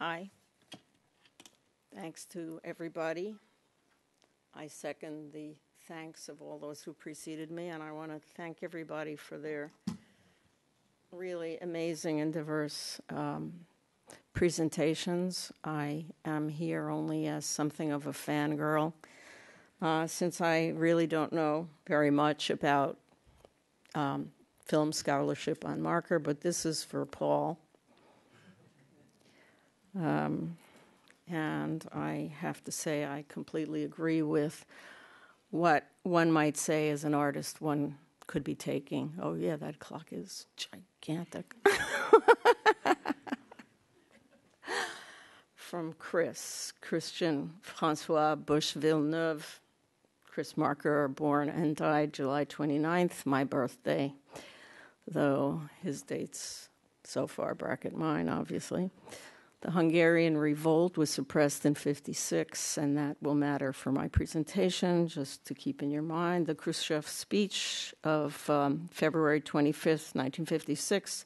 Hi. Thanks to everybody. I second the thanks of all those who preceded me, and I want to thank everybody for their really amazing and diverse presentations. I am here only as something of a fangirl, since I really don't know very much about film scholarship on Marker, but this is for Paul. And I have to say I completely agree with what one might say as an artist one could be taking. Oh yeah, that clock is gigantic. From Christian Francois Bush Villeneuve. Chris Marker, born and died July 29th, my birthday, though his dates so far bracket mine, obviously. The Hungarian revolt was suppressed in 1956, and that will matter for my presentation, just to keep in your mind. The Khrushchev speech of February 25th, 1956,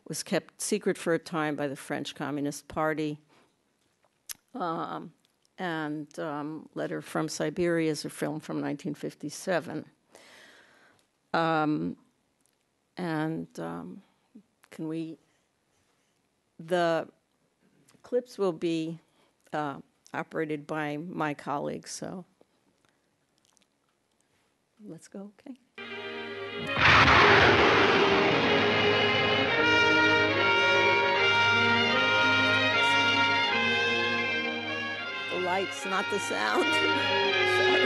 was kept secret for a time by the French Communist Party. And Letter from Siberia is a film from 1957. The clips will be operated by my colleagues, so let's go, okay? The lights, not the sound. Sorry.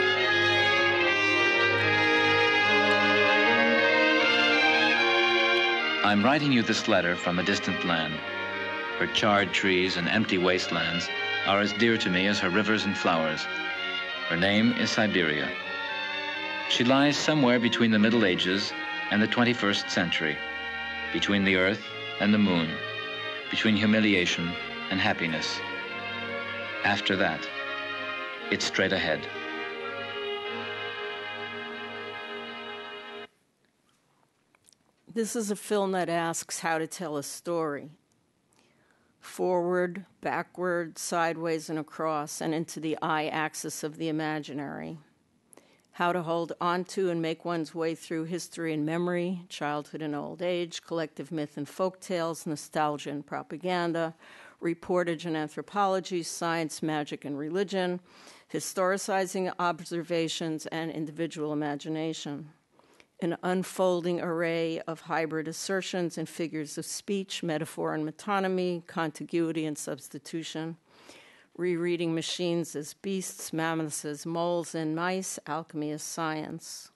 I'm writing you this letter from a distant land. Her charred trees and empty wastelands are as dear to me as her rivers and flowers. Her name is Siberia. She lies somewhere between the Middle Ages and the 21st century, between the earth and the moon, between humiliation and happiness. After that, it's straight ahead. This is a film that asks how to tell a story. Forward, backward, sideways, and across, and into the I-axis of the imaginary. How to hold onto and make one's way through history and memory, childhood and old age, collective myth and folk tales, nostalgia and propaganda, reportage and anthropology, science, magic, and religion, historicizing observations, and individual imagination. An unfolding array of hybrid assertions and figures of speech, metaphor and metonymy, contiguity and substitution, rereading machines as beasts, mammoths as moles and mice, alchemy as science,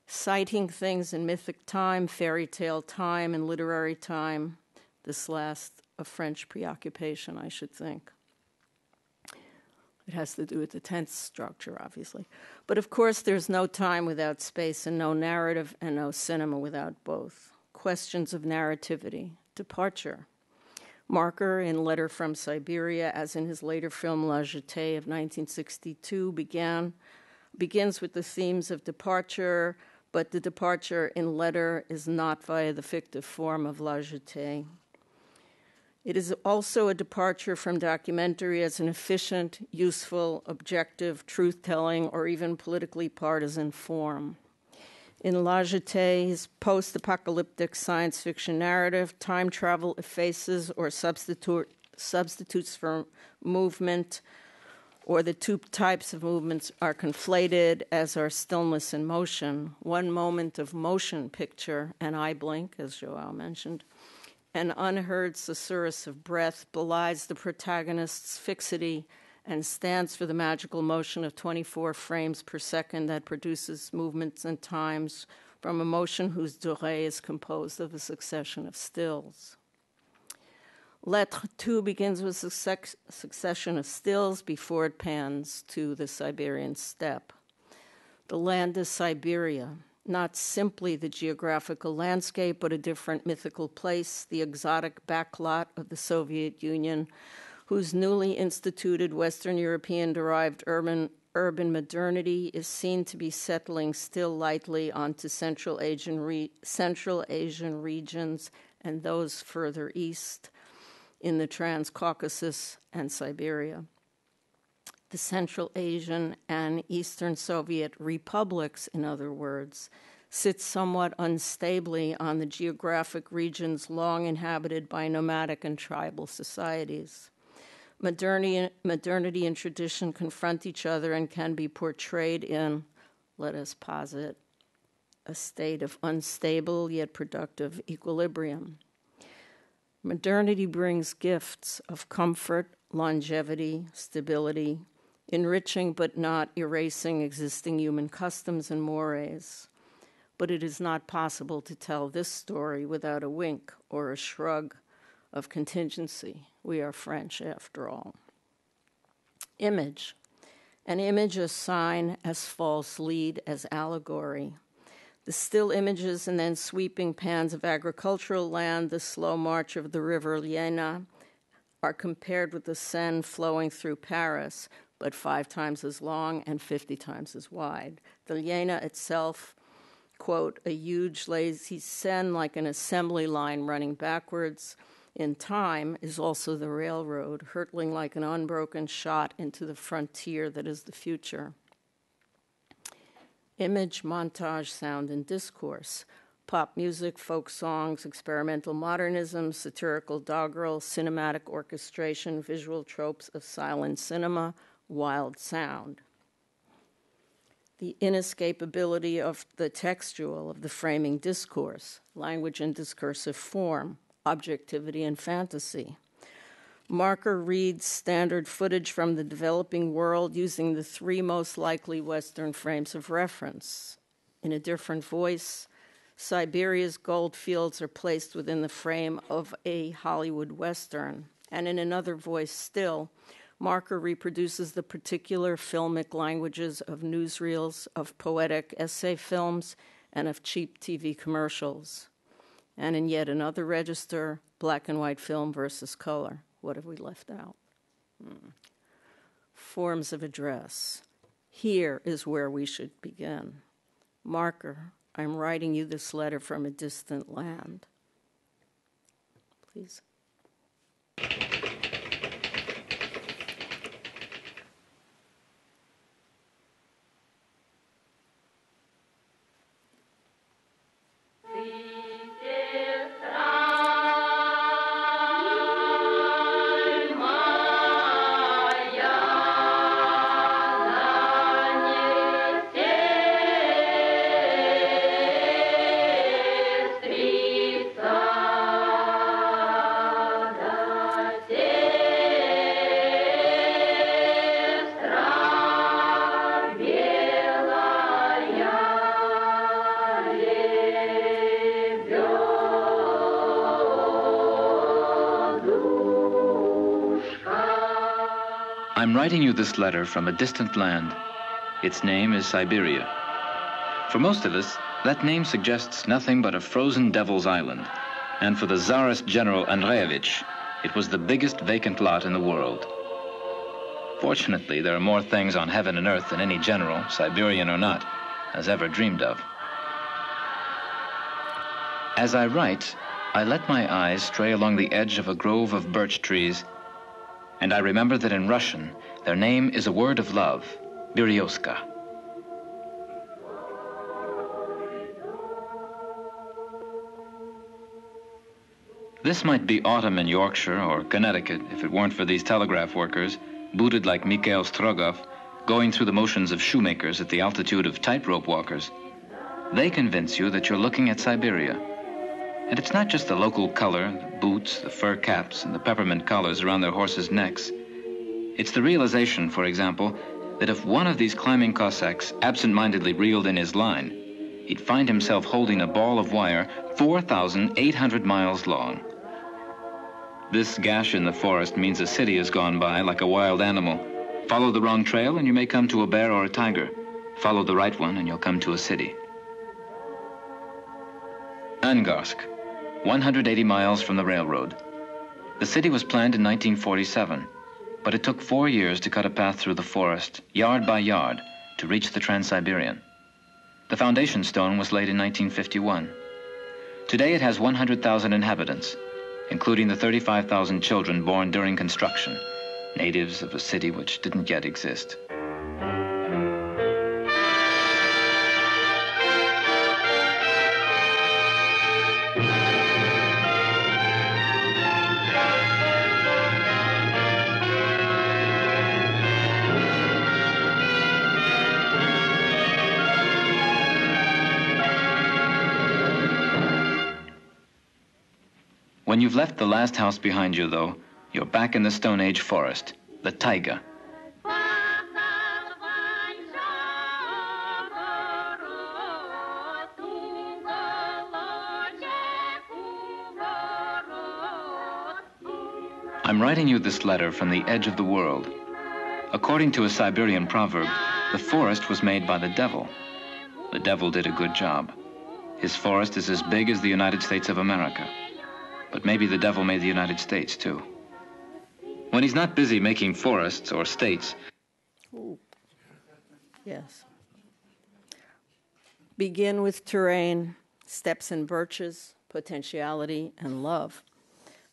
citing things in mythic time, fairy tale time, and literary time, this last a French preoccupation, I should think. It has to do with the tense structure, obviously. But of course, there's no time without space and no narrative and no cinema without both. Questions of narrativity, departure. Marker, in Letter from Siberia, as in his later film La Jetée of 1962, begins with the themes of departure, but the departure in Letter is not via the fictive form of La Jetée. It is also a departure from documentary as an efficient, useful, objective, truth-telling, or even politically partisan form. In La Jetée, his post-apocalyptic science fiction narrative, time travel effaces or substitutes for movement, or the two types of movements are conflated, as are stillness and motion. One moment of motion picture, an eye blink, as Joao mentioned, an unheard susurrus of breath belies the protagonist's fixity and stands for the magical motion of 24 frames per second that produces movements and times from a motion whose durée is composed of a succession of stills. Lettre 2 begins with a succession of stills before it pans to the Siberian steppe. The land is Siberia. Not simply the geographical landscape, but a different mythical place, the exotic backlot of the Soviet Union, whose newly instituted Western European-derived urban modernity is seen to be settling still lightly onto Central Asian regions and those further east, in the Transcaucasus and Siberia. The Central Asian and Eastern Soviet republics, in other words, sit somewhat unstably on the geographic regions long inhabited by nomadic and tribal societies. Modernity and tradition confront each other and can be portrayed in, let us posit, a state of unstable yet productive equilibrium. Modernity brings gifts of comfort, longevity, stability, enriching but not erasing existing human customs and mores. But it is not possible to tell this story without a wink or a shrug of contingency. We are French, after all. Image. An image as sign, as false lead, as allegory. The still images and then sweeping pans of agricultural land, the slow march of the river Lena, are compared with the Seine flowing through Paris, but 5 times as long and 50 times as wide. The Lena itself, quote, a huge lazy Seine like an assembly line running backwards in time, is also the railroad, hurtling like an unbroken shot into the frontier that is the future. Image, montage, sound, and discourse. Pop music, folk songs, experimental modernism, satirical doggerel, cinematic orchestration, visual tropes of silent cinema, wild sound. The inescapability of the textual, of the framing discourse, language and discursive form, objectivity and fantasy. Marker reads standard footage from the developing world using the 3 most likely Western frames of reference. In a different voice, Siberia's gold fields are placed within the frame of a Hollywood Western. And in another voice still, Marker reproduces the particular filmic languages of newsreels, of poetic essay films, and of cheap TV commercials. And in yet another register, black and white film versus color. What have we left out? Forms of address. Here is where we should begin. Marker, I'm writing you this letter from a distant land. Please. I'm writing you this letter from a distant land. Its name is Siberia. For most of us, that name suggests nothing but a frozen devil's island. And for the Tsarist General Andreevich, it was the biggest vacant lot in the world. Fortunately, there are more things on heaven and earth than any general, Siberian or not, has ever dreamed of. As I write, I let my eyes stray along the edge of a grove of birch trees, and I remember that in Russian, their name is a word of love, Berioska. This might be autumn in Yorkshire or Connecticut if it weren't for these telegraph workers, booted like Mikhail Strogoff, going through the motions of shoemakers at the altitude of tightrope walkers. They convince you that you're looking at Siberia. And it's not just the local color, the boots, the fur caps, and the peppermint collars around their horses' necks. It's the realization, for example, that if one of these climbing Cossacks absent-mindedly reeled in his line, he'd find himself holding a ball of wire 4,800 miles long. This gash in the forest means a city has gone by like a wild animal. Follow the wrong trail and you may come to a bear or a tiger. Follow the right one and you'll come to a city. Angorsk, 180 miles from the railroad. The city was planned in 1947, but it took 4 years to cut a path through the forest, yard by yard, to reach the Trans-Siberian. The foundation stone was laid in 1951. Today it has 100,000 inhabitants, including the 35,000 children born during construction, natives of a city which didn't yet exist. When you've left the last house behind you, though, you're back in the Stone Age forest, the taiga. I'm writing you this letter from the edge of the world. According to a Siberian proverb, the forest was made by the devil. The devil did a good job. His forest is as big as the United States of America. But maybe the devil made the United States, too. When he's not busy making forests or states... Ooh. Yes. Begin with terrain, steps and birches, potentiality, and love.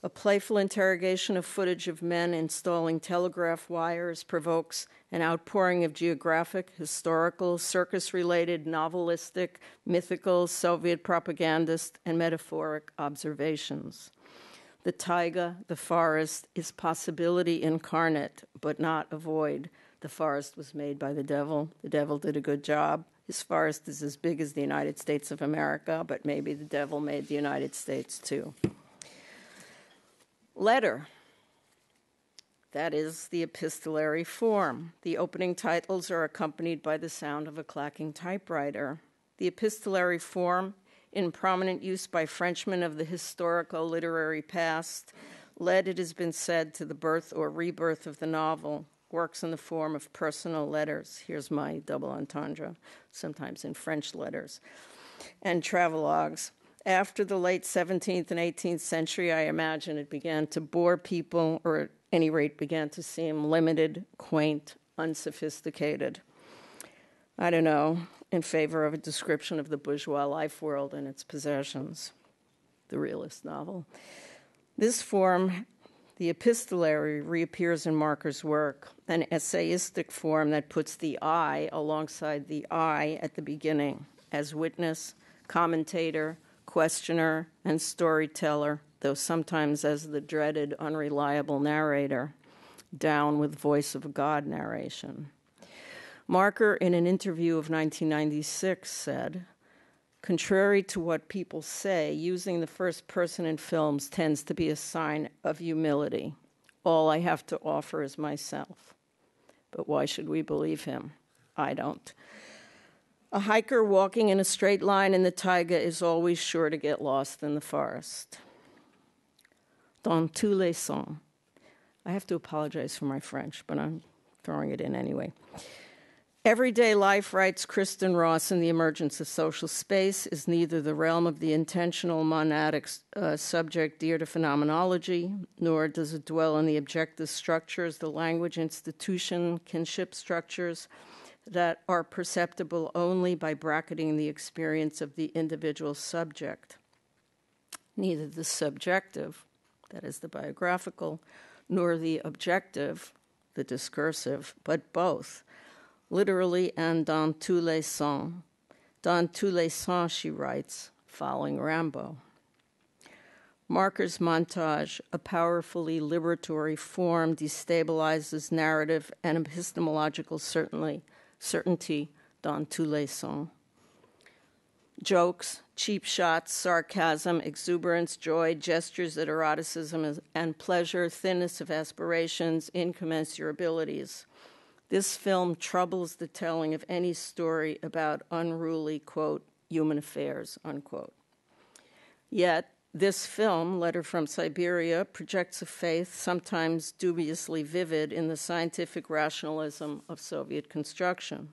A playful interrogation of footage of men installing telegraph wires provokes an outpouring of geographic, historical, circus-related, novelistic, mythical, Soviet propagandist, and metaphoric observations. The taiga, the forest, is possibility incarnate, but not a void. The forest was made by the devil. The devil did a good job. His forest is as big as the United States of America, but maybe the devil made the United States too. Letter. That is the epistolary form. The opening titles are accompanied by the sound of a clacking typewriter. The epistolary form, in prominent use by Frenchmen of the historical literary past, led, it has been said, to the birth or rebirth of the novel, works in the form of personal letters. Here's my double entendre, sometimes in French letters, and travelogues. After the late 17th and 18th century, I imagine it began to bore people, or at any rate began to seem limited, quaint, unsophisticated. I don't know, in favor of a description of the bourgeois life world and its possessions, the realist novel. This form, the epistolary, reappears in Marker's work, an essayistic form that puts the I alongside the I at the beginning, as witness, commentator, questioner, and storyteller, though sometimes as the dreaded, unreliable narrator, down with voice of God narration. Marker, in an interview of 1996, said, "Contrary to what people say, using the first person in films tends to be a sign of humility. All I have to offer is myself." But why should we believe him? I don't. A hiker walking in a straight line in the taiga is always sure to get lost in the forest. Dans tous les sens. I have to apologize for my French, but I'm throwing it in anyway. Everyday life, writes Kristen Ross in The Emergence of Social Space, is neither the realm of the intentional monadic subject dear to phenomenology, nor does it dwell in the objective structures, the language, institution, kinship structures that are perceptible only by bracketing the experience of the individual subject. Neither the subjective, that is the biographical, nor the objective, the discursive, but both, literally and dans tous les sens. Dans tous les sens, she writes, following Rambo. Marker's Montage, a powerfully liberatory form, destabilizes narrative and epistemological certainty dans tous les sens. Jokes, cheap shots, sarcasm, exuberance, joy, gestures at eroticism and pleasure, thinness of aspirations, incommensurabilities. This film troubles the telling of any story about unruly, quote, human affairs, unquote. Yet, this film, Letter from Siberia, projects a faith sometimes dubiously vivid in the scientific rationalism of Soviet construction.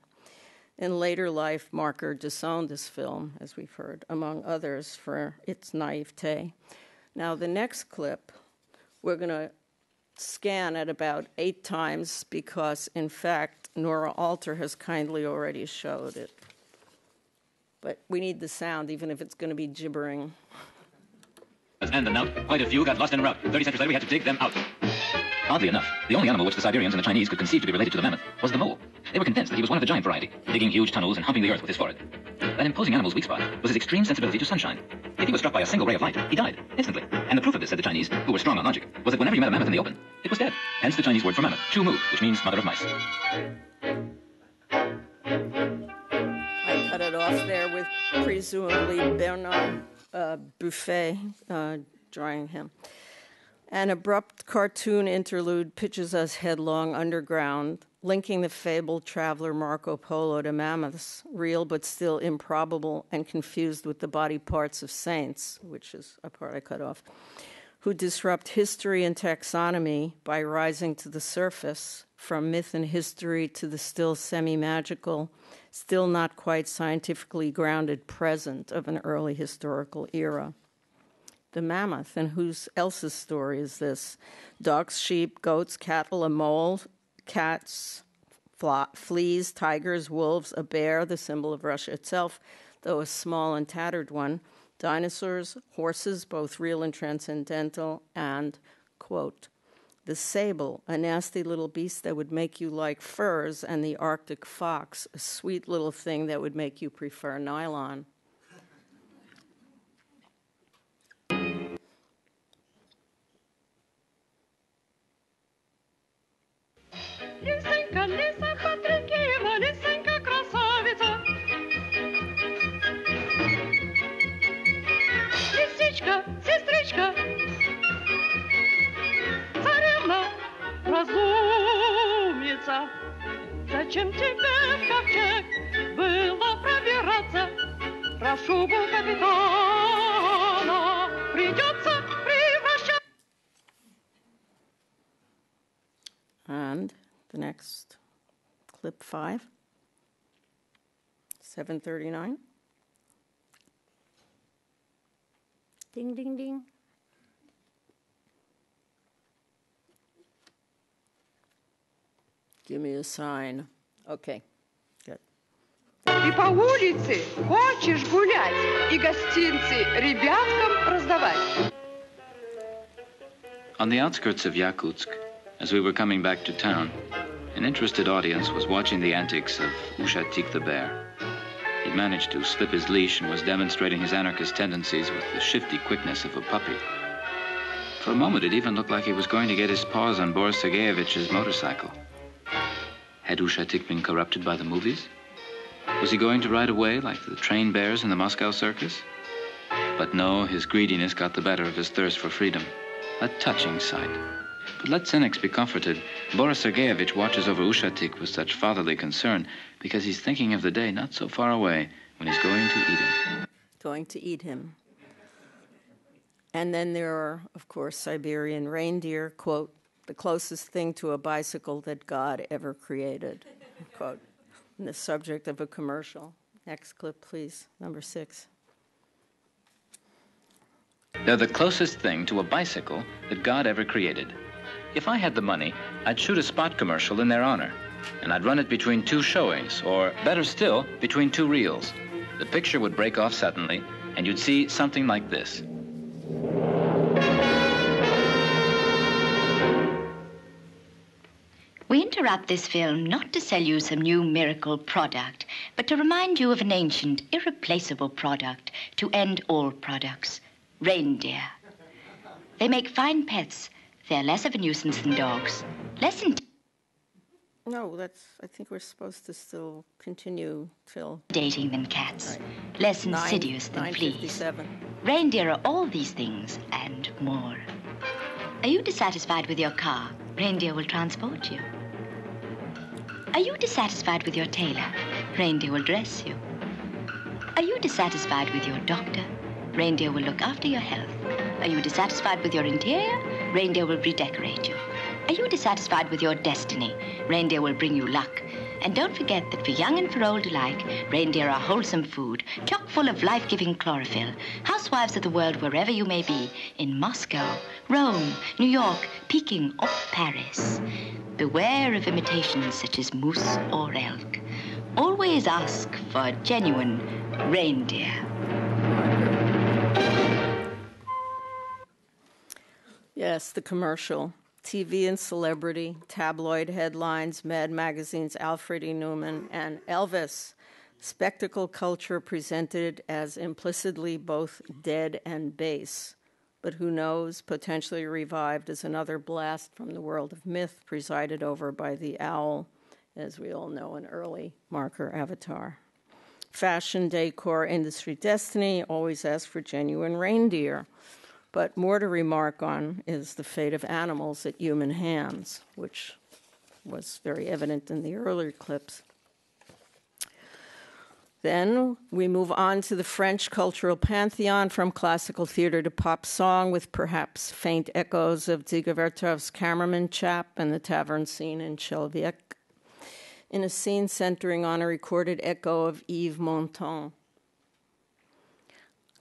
In later life, Marker disowned this film, as we've heard, among others, for its naivete. Now, the next clip, we're going to scan at about 8 times because, in fact, Nora Alter has kindly already showed it. But we need the sound, even if it's going to be gibbering. and the knout. Quite a few got lost en route. 30 centuries later, we had to dig them out. Oddly enough, the only animal which the Siberians and the Chinese could conceive to be related to the mammoth was the mole. They were convinced that he was one of the giant variety, digging huge tunnels and humping the earth with his forehead. That imposing animal's weak spot was his extreme sensibility to sunshine. If he was struck by a single ray of light, he died, instantly. And the proof of this, said the Chinese, who were strong on logic, was that whenever you met a mammoth in the open, it was dead. Hence the Chinese word for mammoth, chu mu, which means mother of mice. I cut it off there with presumably Bernard Buffet drawing him. An abrupt cartoon interlude pitches us headlong underground, linking the fabled traveler Marco Polo to mammoths, real but still improbable and confused with the body parts of saints, which is a part I cut off, who disrupt history and taxonomy by rising to the surface, from myth and history to the still semi-magical, still not quite scientifically grounded present of an early historical era. The mammoth, and whose else's story is this? Dogs, sheep, goats, cattle, a mole, cats, fleas, tigers, wolves, a bear, the symbol of Russia itself, though a small and tattered one, dinosaurs, horses, both real and transcendental, and, quote, the sable, a nasty little beast that would make you like furs, and the Arctic fox, a sweet little thing that would make you prefer nylon. Лисенька, лиса, Патрикина, лисенька, красавица. Лисичка, сестричка, царевна, разумница. Зачем тебе в ковчег было пробираться? Прошу капитана, придется превращаться. And the next clip 5, 7:39. Ding, ding, ding. Give me a sign. Okay, good. Ты по улице хочешь гулять и гостинцы ребяткам раздавать. On the outskirts of Yakutsk, as we were coming back to town, an interested audience was watching the antics of Ushatik the bear. He'd managed to slip his leash and was demonstrating his anarchist tendencies with the shifty quickness of a puppy. For a moment, it even looked like he was going to get his paws on Boris Sergeyevich's motorcycle. Had Ushatik been corrupted by the movies? Was he going to ride away like the trained bears in the Moscow circus? But no, his greediness got the better of his thirst for freedom. A touching sight. But let cynics be comforted. Boris Sergeyevich watches over Ushatik with such fatherly concern because he's thinking of the day not so far away when he's going to eat him. Going to eat him. And then there are, of course, Siberian reindeer, quote, the closest thing to a bicycle that God ever created, quote, and the subject of a commercial. Next clip, please, number 6. They're the closest thing to a bicycle that God ever created. If I had the money, I'd shoot a spot commercial in their honor, and I'd run it between 2 showings, or better still, between 2 reels. The picture would break off suddenly, and you'd see something like this. We interrupt this film not to sell you some new miracle product, but to remind you of an ancient, irreplaceable product to end all products. Reindeer. They make fine pets. They're less of a nuisance than dogs. Less No, I think we're supposed to still continue till... dating than cats. Right. Less insidious than fleas. 9:57. Reindeer are all these things and more. Are you dissatisfied with your car? Reindeer will transport you. Are you dissatisfied with your tailor? Reindeer will dress you. Are you dissatisfied with your doctor? Reindeer will look after your health. Are you dissatisfied with your interior? Reindeer will redecorate you. Are you dissatisfied with your destiny? Reindeer will bring you luck. And don't forget that for young and for old alike, reindeer are wholesome food, chock full of life-giving chlorophyll. Housewives of the world, wherever you may be, in Moscow, Rome, New York, Peking, or Paris. Beware of imitations such as moose or elk. Always ask for genuine reindeer. Yes, the commercial. TV and celebrity, tabloid headlines, Mad Magazine's Alfred E. Newman, and Elvis. Spectacle culture presented as implicitly both dead and base, but who knows, potentially revived as another blast from the world of myth presided over by the owl, as we all know, an early marker avatar. Fashion, decor, industry destiny always ask for genuine reindeer. But more to remark on is the fate of animals at human hands, which was very evident in the earlier clips. Then we move on to the French cultural pantheon, from classical theater to pop song, with perhaps faint echoes of Digervertov's Cameraman Chap and the tavern scene in Chelviec, in a scene centering on a recorded echo of Yves Montand.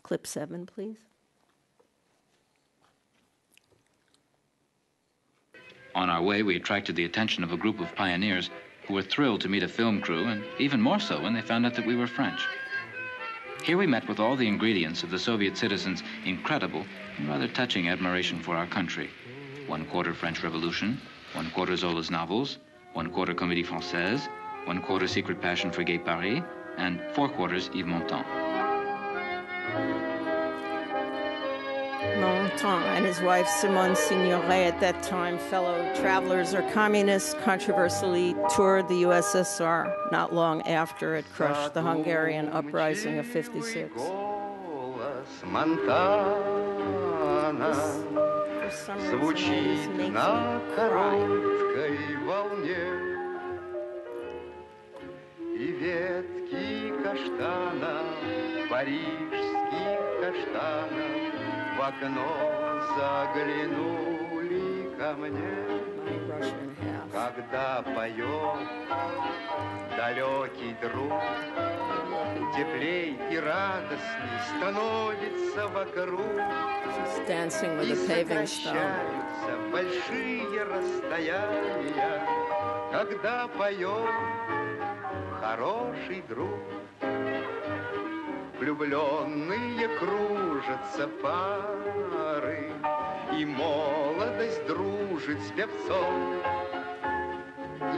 Clip 7, please. On our way, we attracted the attention of a group of pioneers who were thrilled to meet a film crew, and even more so when they found out that we were French. Here we met with all the ingredients of the Soviet citizens' incredible and rather touching admiration for our country. 1/4 French Revolution, 1/4 Zola's novels, 1/4 Comédie Française, 1/4 Secret Passion for Gay Paris, and 4/4 Yves Montand. Montand and his wife Simone Signoret, at that time fellow travelers or communists, controversially toured the USSR not long after it crushed the Hungarian uprising of '56. For some reason, this makes me cry. В окно заглянули ко мне, когда поет далекий друг, теплей и радостней становится вокруг, и сокращаются большие расстояния, когда поет хороший друг. Влюбленные кружатся пары, и молодость дружит с певцом,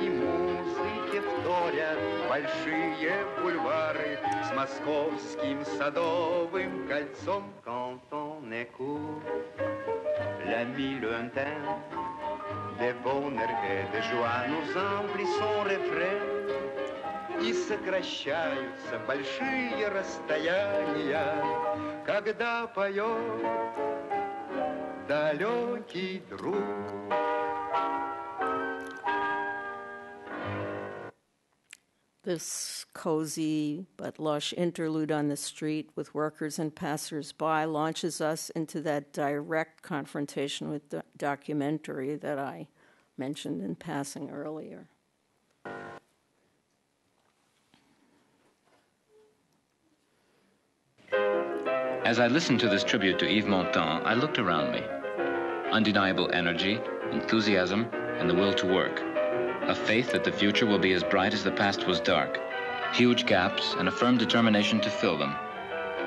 и музыке вторят большие бульвары с московским садовым кольцом. Quand on écoute l'ami lointain, de bonheur et de joie nous emplissons refrain. И сокращаются большие расстояния, когда поет далекий друг. This cozy but lush interlude on the street with workers and passers-by launches us into that direct confrontation with the documentary that I mentioned in passing earlier. As I listened to this tribute to Yves Montand, I looked around me. Undeniable energy, enthusiasm, and the will to work. A faith that the future will be as bright as the past was dark. Huge gaps and a firm determination to fill them.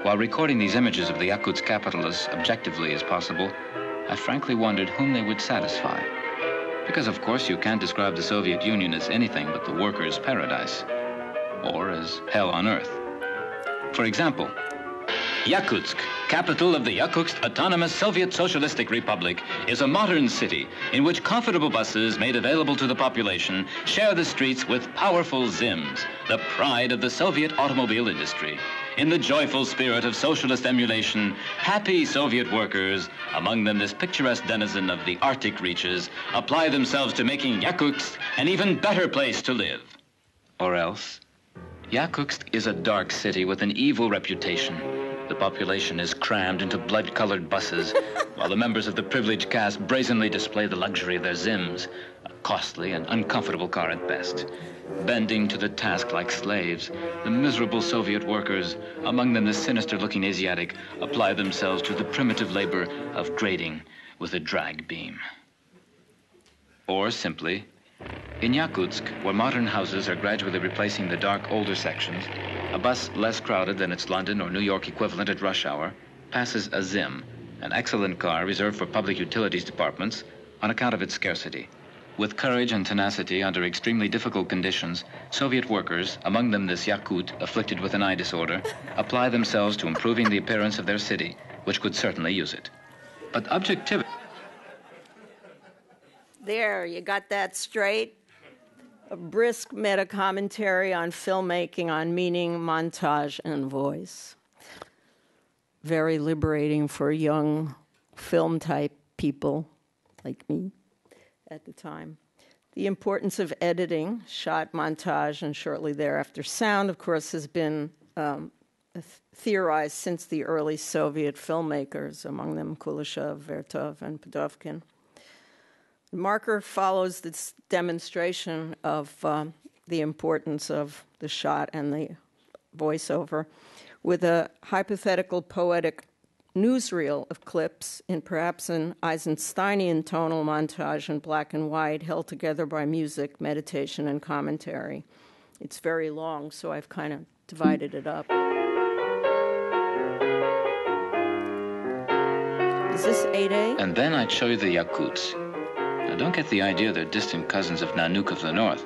While recording these images of the Yakutsk capital as objectively as possible, I frankly wondered whom they would satisfy. Because, of course, you can't describe the Soviet Union as anything but the workers' paradise, or as hell on earth. For example, Yakutsk, capital of the Yakutsk Autonomous Soviet Socialistic Republic, is a modern city in which comfortable buses made available to the population share the streets with powerful Zims, the pride of the Soviet automobile industry. In the joyful spirit of socialist emulation, happy Soviet workers, among them this picturesque denizen of the Arctic reaches, apply themselves to making Yakutsk an even better place to live. Or else, Yakutsk is a dark city with an evil reputation. The population is crammed into blood-colored buses, while the members of the privileged caste brazenly display the luxury of their Zims, a costly and uncomfortable car at best. Bending to the task like slaves, the miserable Soviet workers, among them the sinister-looking Asiatic, apply themselves to the primitive labor of grading with a drag beam. Or simply, in Yakutsk, where modern houses are gradually replacing the dark, older sections, a bus less crowded than its London or New York equivalent at rush hour passes a Zim an excellent car reserved for public utilities departments on account of its scarcity. With courage and tenacity under extremely difficult conditions, Soviet workers, among them this Yakut afflicted with an eye disorder, apply themselves to improving the appearance of their city, which could certainly use it. But objectivity... There, you got that straight. A brisk meta-commentary on filmmaking, on meaning, montage, and voice. Very liberating for young film-type people like me at the time. The importance of editing, shot, montage, and shortly thereafter sound, of course, has been theorized since the early Soviet filmmakers, among them Kuleshov, Vertov, and Pudovkin. The marker follows this demonstration of the importance of the shot and the voiceover with a hypothetical poetic newsreel of clips in perhaps an Eisensteinian tonal montage in black and white held together by music, meditation, and commentary. It's very long, so I've kind of divided it up. Is this 8A? And then I'd show you the Yakuts. Now, don't get the idea they're distant cousins of Nanook of the North.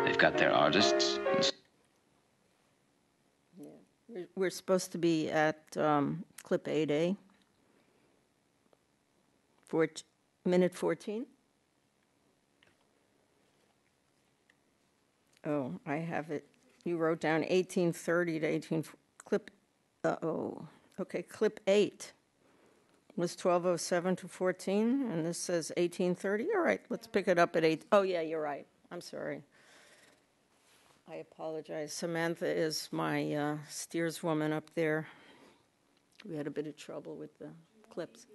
They've got their artists. Yeah. We're supposed to be at clip 8A. Minute 14. Oh, I have it. You wrote down 1830 to 18... Clip... Okay, clip 8. Was 1207 to 14, and this says 1830. All right, let's pick it up at 8. Oh, yeah, you're right. I'm sorry. I apologize. Samantha is my steerswoman up there. We had a bit of trouble with the clips.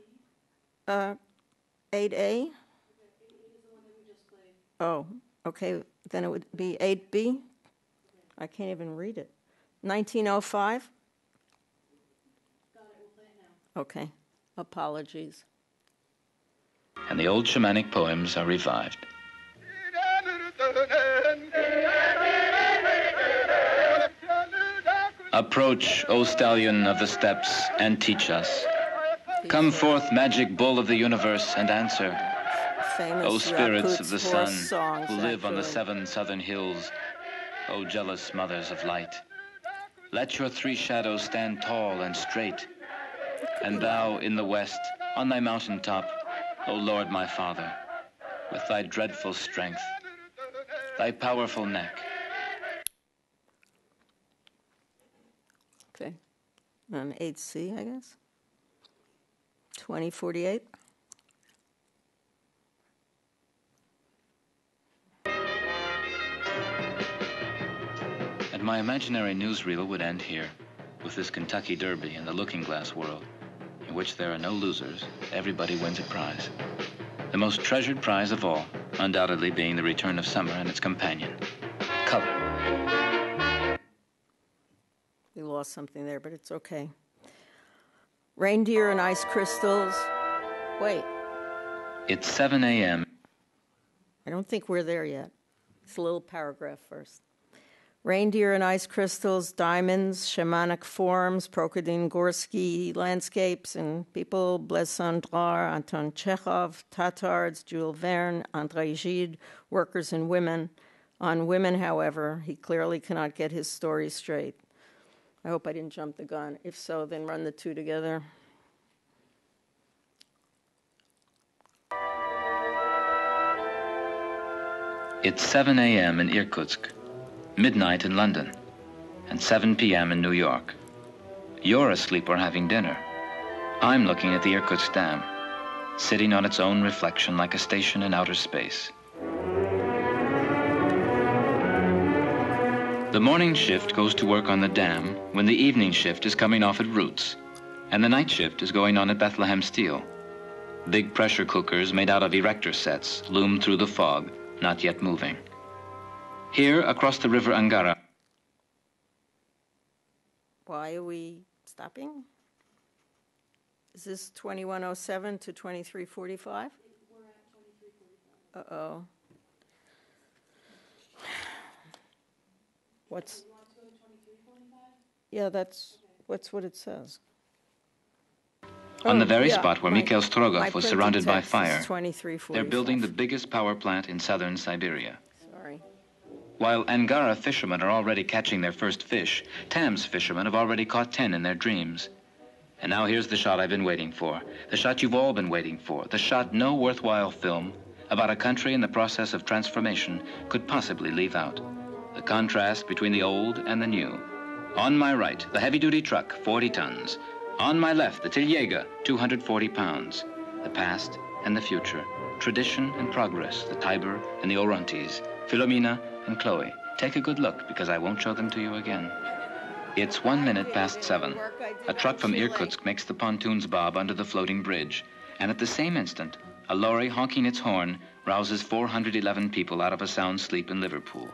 8A? Oh, okay. Then it would be 8B. I can't even read it. 1905? Okay. Apologies. And the old shamanic poems are revived. Approach, O stallion of the steppes, and teach us. Come forth, magic bull of the universe, and answer. O spirits of the sun, who live on the 7 southern hills, O jealous mothers of light. Let your 3 shadows stand tall and straight. And thou in the west, on thy mountain top, O Lord my Father, with thy dreadful strength, thy powerful neck. Okay. 8C, I guess. 2048. And my imaginary newsreel would end here, with this Kentucky Derby in the looking glass world, in which there are no losers, everybody wins a prize. The most treasured prize of all, undoubtedly being the return of summer and its companion, color. We lost something there, but it's okay. Reindeer and ice crystals. Wait. It's 7 a.m. I don't think we're there yet. It's a little paragraph first. Reindeer and ice crystals, diamonds, shamanic forms, Prokhodin-Gorsky landscapes, and people, Blaise Cendrars, Anton Chekhov, Tatars, Jules Verne, André Gide, workers and women. On women, however, he clearly cannot get his story straight. I hope I didn't jump the gun. If so, then run the two together. It's 7 a.m. in Irkutsk, midnight in London, and 7 p.m. in New York. You're asleep or having dinner. I'm looking at the Irkutsk Dam, sitting on its own reflection like a station in outer space. The morning shift goes to work on the dam when the evening shift is coming off at Roots, and the night shift is going on at Bethlehem Steel. Big pressure cookers made out of erector sets loom through the fog, not yet moving. Here, across the river Angara. Why are we stopping? Is this 2107 to 2345? We're at 2345. Uh-oh. What's... You want to go to 2345? Yeah, that's what it says. on the very yeah, spot where Mikhail my Strogoff was printed surrounded by text is fire. 2345. They're building the biggest power plant in southern Siberia. Sorry. While Angara fishermen are already catching their first fish, Tam's fishermen have already caught 10 in their dreams. And now here's the shot I've been waiting for, the shot you've all been waiting for, the shot no worthwhile film about a country in the process of transformation could possibly leave out. The contrast between the old and the new. On my right, the heavy-duty truck, 40 tons. On my left, the Tiljega, 240 pounds. The past and the future, tradition and progress, the Tiber and the Orontes, Philomena and Chloe. Take a good look, because I won't show them to you again. It's 1 minute past 7. A truck from Irkutsk makes the pontoons bob under the floating bridge. And at the same instant, a lorry honking its horn rouses 411 people out of a sound sleep in Liverpool.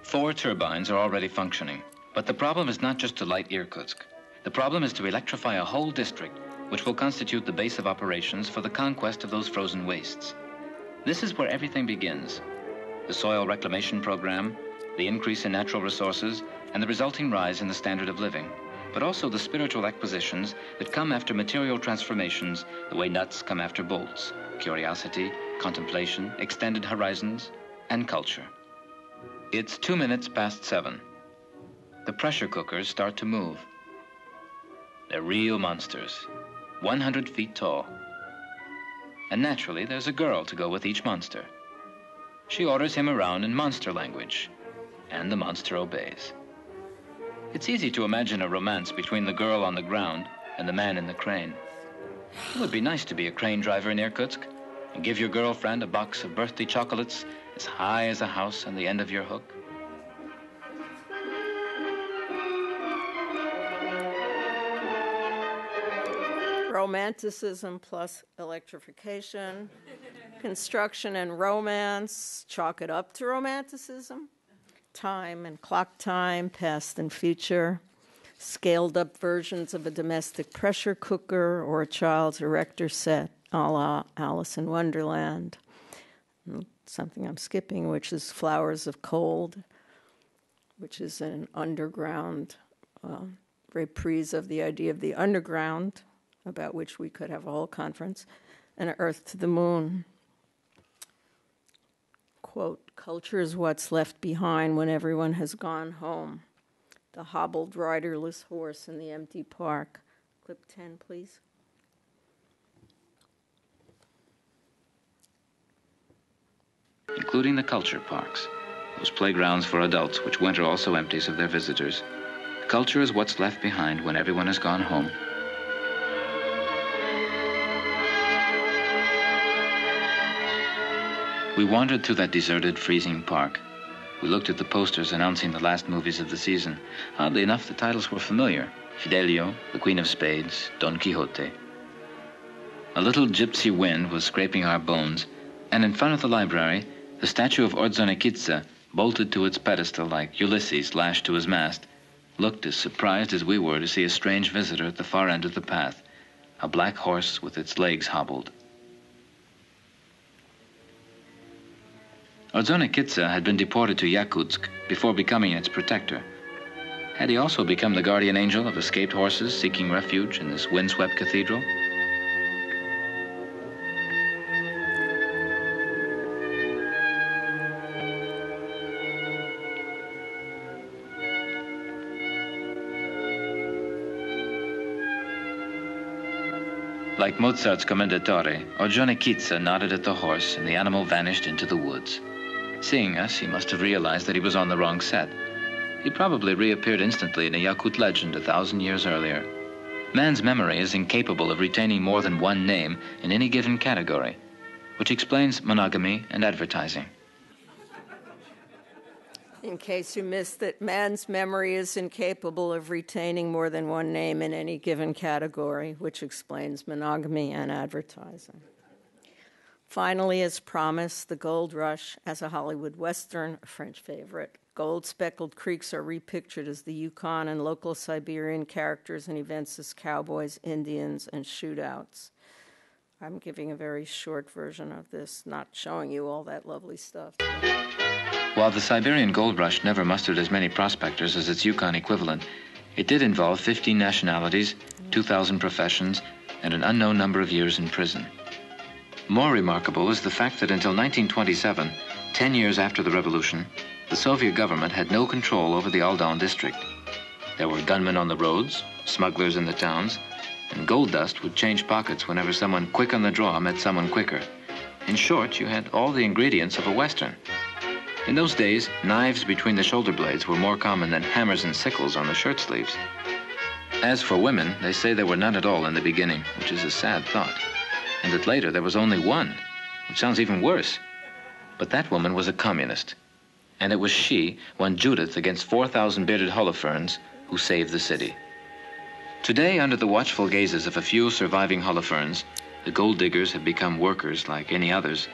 4 turbines are already functioning. But the problem is not just to light Irkutsk. The problem is to electrify a whole district, which will constitute the base of operations for the conquest of those frozen wastes. This is where everything begins. The soil reclamation program, the increase in natural resources, and the resulting rise in the standard of living, but also the spiritual acquisitions that come after material transformations, the way nuts come after bolts, curiosity, contemplation, extended horizons, and culture. It's 2 minutes past 7. The pressure cookers start to move. They're real monsters, 100 feet tall. And naturally, there's a girl to go with each monster. She orders him around in monster language, and the monster obeys. It's easy to imagine a romance between the girl on the ground and the man in the crane. It would be nice to be a crane driver in Irkutsk and give your girlfriend a box of birthday chocolates as high as a house on the end of your hook. Romanticism plus electrification, construction and romance, chalk it up to romanticism. Time and clock time, past and future, scaled up versions of a domestic pressure cooker or a child's erector set, a la Alice in Wonderland. Something I'm skipping, which is Flowers of Cold, which is an underground reprise of the idea of the underground, about which we could have a whole conference, and Earth to the Moon. Quote, culture is what's left behind when everyone has gone home. The hobbled riderless horse in the empty park. Clip 10, please. Including the culture parks, those playgrounds for adults which winter also empties of their visitors. Culture is what's left behind when everyone has gone home. We wandered through that deserted, freezing park. We looked at the posters announcing the last movies of the season. Oddly enough, the titles were familiar. Fidelio, The Queen of Spades, Don Quixote. A little gypsy wind was scraping our bones, and in front of the library, the statue of Ordzhonikidze, bolted to its pedestal like Ulysses lashed to his mast, looked as surprised as we were to see a strange visitor at the far end of the path, a black horse with its legs hobbled. Ordzhonikidze had been deported to Yakutsk before becoming its protector. Had he also become the guardian angel of escaped horses seeking refuge in this windswept cathedral? Like Mozart's Commendatore, Ordzhonikidze nodded at the horse and the animal vanished into the woods. Seeing us, he must have realized that he was on the wrong set. He probably reappeared instantly in a Yakut legend 1,000 years earlier. Man's memory is incapable of retaining more than one name in any given category, which explains monogamy and advertising. In case you missed it, man's memory is incapable of retaining more than one name in any given category, which explains monogamy and advertising. Finally, as promised, the gold rush as a Hollywood Western, a French favorite. Gold-speckled creeks are repictured as the Yukon and local Siberian characters and events as cowboys, Indians, and shootouts. I'm giving a very short version of this, not showing you all that lovely stuff. While the Siberian gold rush never mustered as many prospectors as its Yukon equivalent, it did involve 15 nationalities, 2,000 professions, and an unknown number of years in prison. More remarkable is the fact that until 1927, 10 years after the revolution, the Soviet government had no control over the Aldan district. There were gunmen on the roads, smugglers in the towns, and gold dust would change pockets whenever someone quick on the draw met someone quicker. In short, you had all the ingredients of a Western. In those days, knives between the shoulder blades were more common than hammers and sickles on the shirt sleeves. As for women, they say there were none at all in the beginning, which is a sad thought. And that later there was only one, which sounds even worse. But that woman was a communist. And it was she, one Judith against 4,000 bearded Holofernes, who saved the city. Today, under the watchful gazes of a few surviving Holofernes, the gold diggers have become workers like any others.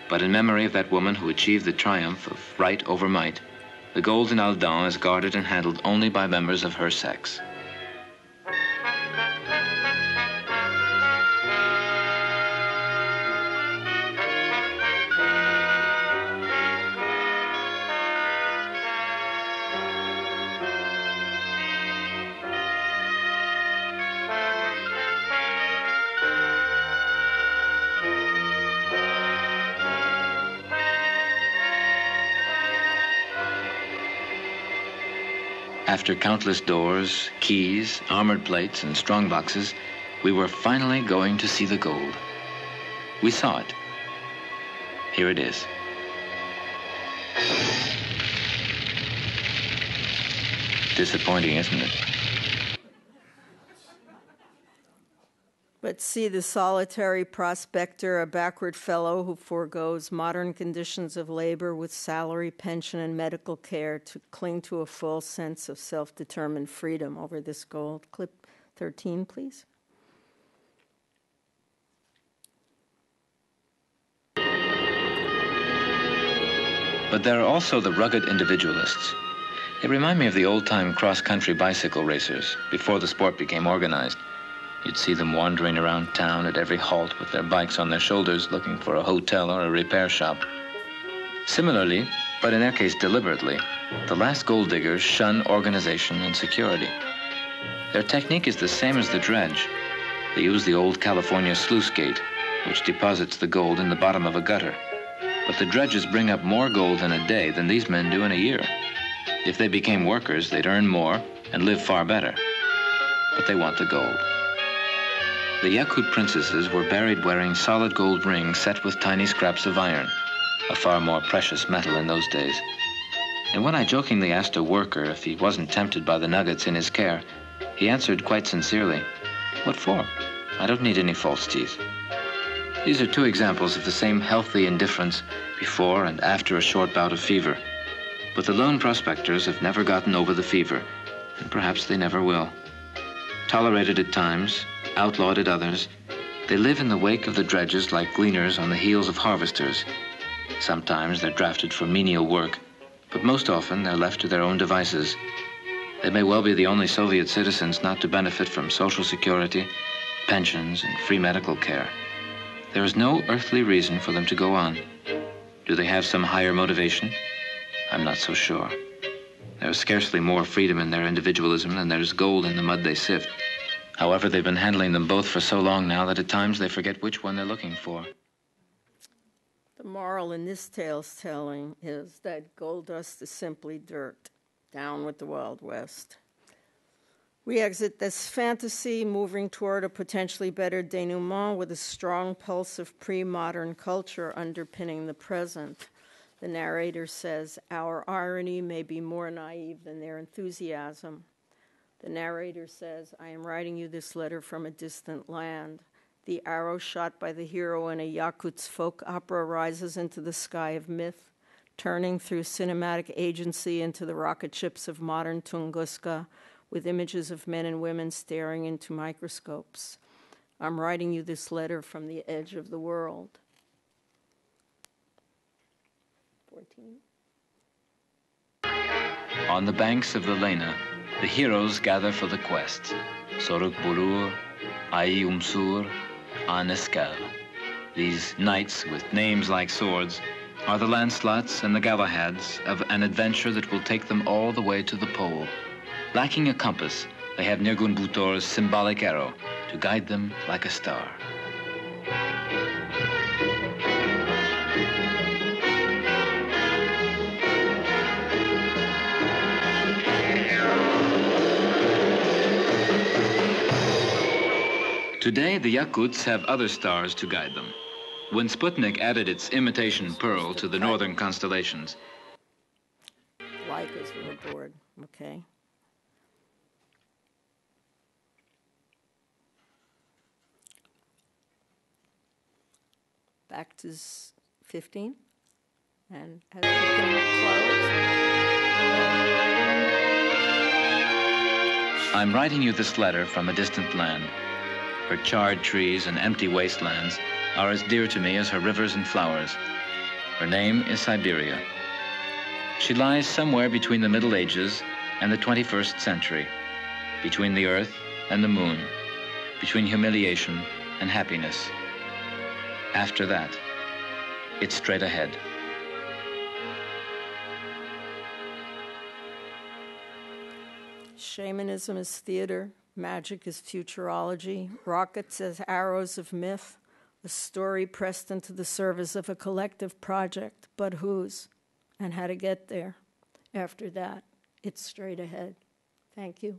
But in memory of that woman who achieved the triumph of right over might, the gold in Aldan is guarded and handled only by members of her sex. After countless doors, keys, armored plates, and strong boxes, we were finally going to see the gold. We saw it. Here it is. Disappointing, isn't it? But see the solitary prospector, a backward fellow who forgoes modern conditions of labor with salary, pension, and medical care to cling to a full sense of self-determined freedom over this gold. Clip 13, please. But there are also the rugged individualists. They remind me of the old-time cross-country bicycle racers before the sport became organized. You'd see them wandering around town at every halt with their bikes on their shoulders looking for a hotel or a repair shop. Similarly, but in their case deliberately, the last gold diggers shun organization and security. Their technique is the same as the dredge. They use the old California sluice gate, which deposits the gold in the bottom of a gutter. But the dredges bring up more gold in a day than these men do in a year. If they became workers, they'd earn more and live far better. But they want the gold. The Yakut princesses were buried wearing solid gold rings set with tiny scraps of iron, a far more precious metal in those days. And when I jokingly asked a worker if he wasn't tempted by the nuggets in his care, he answered quite sincerely, "What for? I don't need any false teeth." These are two examples of the same healthy indifference before and after a short bout of fever. But the lone prospectors have never gotten over the fever, and perhaps they never will. Tolerated at times, outlawed at others, they live in the wake of the dredges like gleaners on the heels of harvesters. Sometimes they're drafted for menial work, but most often they're left to their own devices. They may well be the only Soviet citizens not to benefit from Social Security, pensions, and free medical care. There is no earthly reason for them to go on. Do they have some higher motivation? I'm not so sure. There is scarcely more freedom in their individualism than there's gold in the mud they sift. However, they've been handling them both for so long now that at times they forget which one they're looking for. The moral in this tale's telling is that gold dust is simply dirt. Down with the Wild West. We exit this fantasy, moving toward a potentially better denouement with a strong pulse of pre-modern culture underpinning the present. The narrator says, "Our irony may be more naive than their enthusiasm." The narrator says, "I am writing you this letter from a distant land. The arrow shot by the hero in a Yakut's folk opera rises into the sky of myth, turning through cinematic agency into the rocket ships of modern Tunguska, with images of men and women staring into microscopes. I'm writing you this letter from the edge of the world." 14. On the banks of the Lena, the heroes gather for the quest. Soruk Burur, Ai Umsur, Aneskal. These knights with names like swords are the Lancelots and the Galahads of an adventure that will take them all the way to the pole. Lacking a compass, they have Nirgun Butor's symbolic arrow to guide them like a star. Today, the Yakuts have other stars to guide them. When Sputnik added its imitation pearl to the northern constellations, Like as we're bored, okay. Back to 15, and as we can close. I'm writing you this letter from a distant land. Her charred trees and empty wastelands are as dear to me as her rivers and flowers. Her name is Siberia. She lies somewhere between the Middle Ages and the 21st century, between the earth and the moon, between humiliation and happiness. After that, it's straight ahead. Shamanism is theater, magic is futurology, rockets as arrows of myth, a story pressed into the service of a collective project, but whose, and how to get there. After that, it's straight ahead. Thank you.